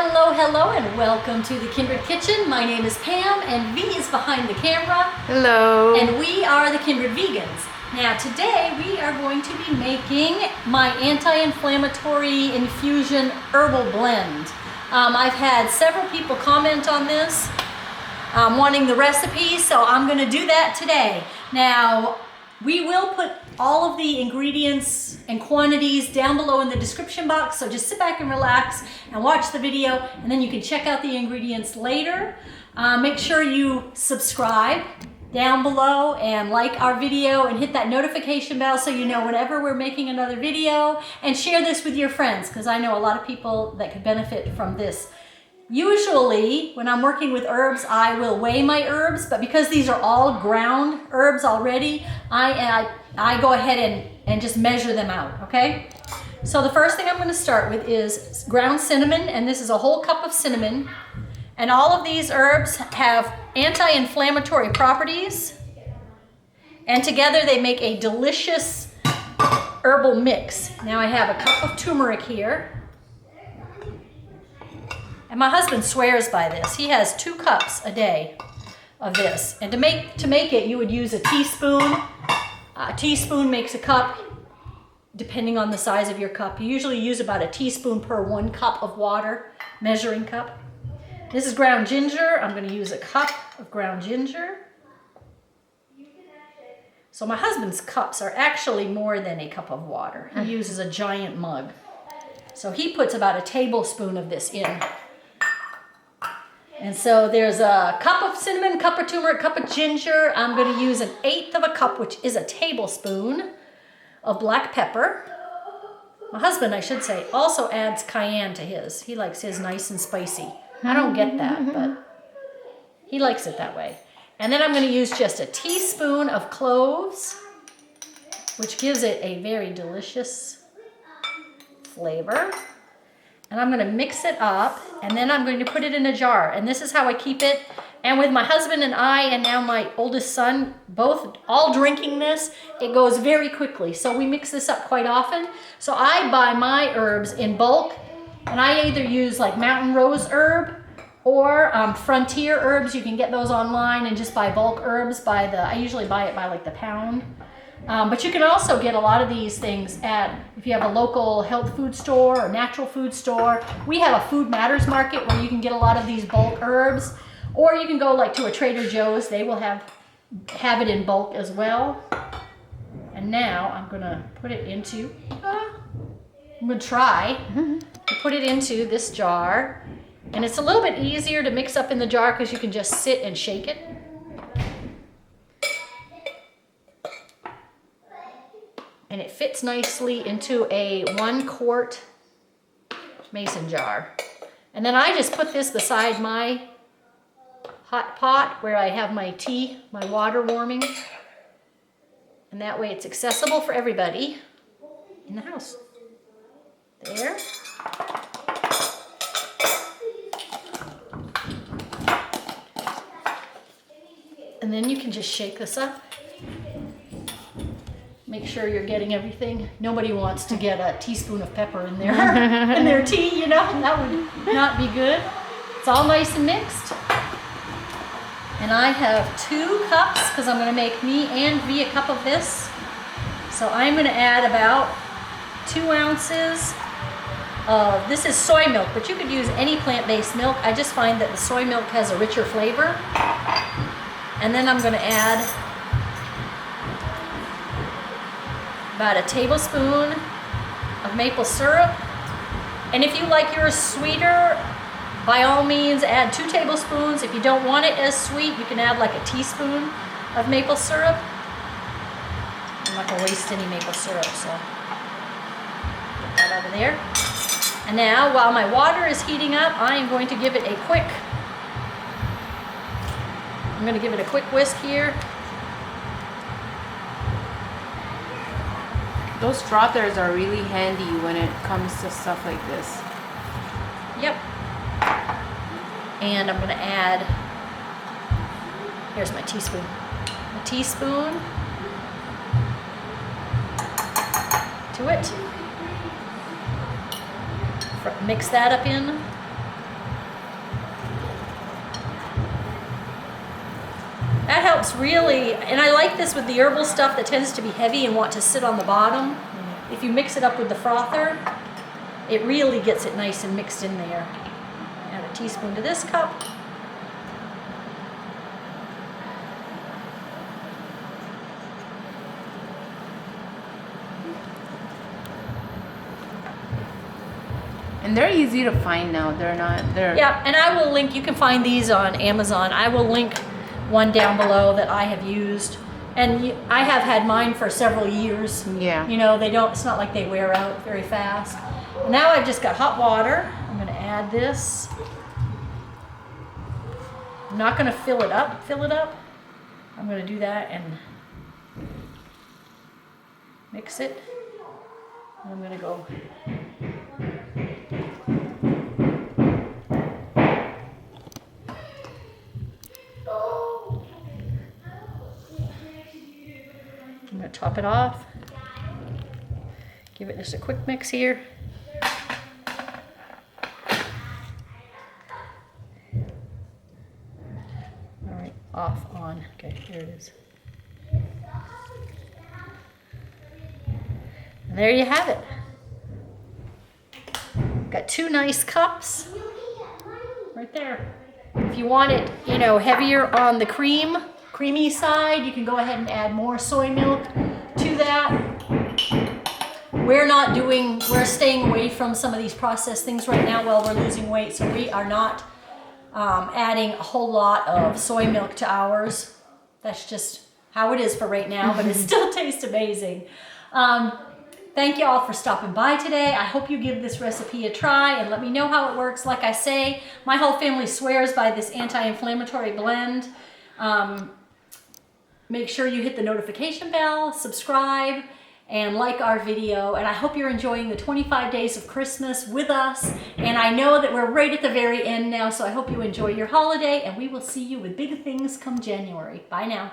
Hello, hello, and welcome to the Kindred Kitchen. My name is Pam, and V is behind the camera. Hello. And we are the Kindred Vegans. Now, today we are going to be making my anti-inflammatory infusion herbal blend. I've had several people comment on this, wanting the recipe, so I'm going to do that today. Now, we will put all of the ingredients and quantities down below in the description box, so just sit back and relax and watch the video, and then you can check out the ingredients later. Make sure you subscribe down below and like our video and hit that notification bell so you know whenever we're making another video, and share this with your friends because I know a lot of people that could benefit from this. Usually, when I'm working with herbs, I will weigh my herbs, but because these are all ground herbs already, I go ahead and just measure them out, okay? So the first thing I'm going to start with is ground cinnamon, and this is a whole cup of cinnamon. And all of these herbs have anti-inflammatory properties, and together they make a delicious herbal mix. Now I have a cup of turmeric here. And my husband swears by this. He has 2 cups a day of this. And to make it, you would use a teaspoon. A teaspoon makes a cup, depending on the size of your cup. You usually use about a teaspoon per 1 cup of water, measuring cup. This is ground ginger. I'm going to use a cup of ground ginger. So my husband's cups are actually more than a cup of water. He uses a giant mug. So he puts about a tablespoon of this in. And so there's a cup of cinnamon, cup of turmeric, cup of ginger. I'm going to use 1/8 of a cup, which is a tablespoon of black pepper. My husband, I should say, also adds cayenne to his. He likes his nice and spicy. I don't get that, but he likes it that way. And then I'm going to use just a teaspoon of cloves, which gives it a very delicious flavor. And I'm going to mix it up, and then I'm going to put it in a jar. And this is how I keep it. And with my husband and I, and now my oldest son, both all drinking this, it goes very quickly. So we mix this up quite often. So I buy my herbs in bulk, and I either use like mountain rose herb or frontier herbs. You can get those online and just buy bulk herbs I usually buy it by like the pound. But you can also get a lot of these things if you have a local health food store or natural food store. We have a Food Matters market where you can get a lot of these bulk herbs, or you can go like to a Trader Joe's. They will have it in bulk as well. And now I'm gonna put it into, I'm gonna try to put it into this jar. And it's a little bit easier to mix up in the jar because you can just sit and shake it. And it fits nicely into a 1-quart mason jar. And then I just put this beside my hot pot where I have my tea, my water warming. And that way it's accessible for everybody in the house. There. And then you can just shake this up. Make sure you're getting everything. Nobody wants to get a teaspoon of pepper in their tea, you know? That would not be good. It's all nice and mixed. And I have 2 cups because I'm going to make me and V a cup of this. So I'm going to add about 2 ounces of, this is soy milk, but you could use any plant-based milk. I just find that the soy milk has a richer flavor. And then I'm going to add about a tablespoon of maple syrup. And if you like yours sweeter, by all means add 2 tablespoons. If you don't want it as sweet, you can add like a teaspoon of maple syrup. I'm not gonna waste any maple syrup, so get that out of there. And now, while my water is heating up, I am going to give it a quick whisk here. Those frothers are really handy when it comes to stuff like this. Yep. And I'm going to add, here's my teaspoon. A teaspoon to it. Mix that up in. helps really, and I like this with the herbal stuff that tends to be heavy and want to sit on the bottom. If you mix it up with the frother, it really gets it nice and mixed in there. Add a teaspoon to this cup. And they're easy to find now. Yeah, and I will link, you can find these on Amazon. I will link one down below that I have used. And I have had mine for several years. Yeah. You know, it's not like they wear out very fast. And now I've just got hot water. I'm gonna add this. I'm not gonna fill it up. I'm gonna do that and mix it. And I'm gonna go. I'm going to top it off. Give it just a quick mix here. All right, off, on. Okay, here it is. And there you have it. Got 2 nice cups right there. If you want it, you know, heavier on the creamy side, you can go ahead and add more soy milk to that. We're staying away from some of these processed things right now while we're losing weight, so we are not adding a whole lot of soy milk to ours. That's just how it is for right now, but it still tastes amazing. Thank you all for stopping by today. I hope you give this recipe a try and let me know how it works. Like I say, my whole family swears by this anti-inflammatory blend. Make sure you hit the notification bell, subscribe, and like our video. And I hope you're enjoying the 25 days of Christmas with us. And I know that we're right at the very end now, so I hope you enjoy your holiday, and we will see you with big things come January. Bye now.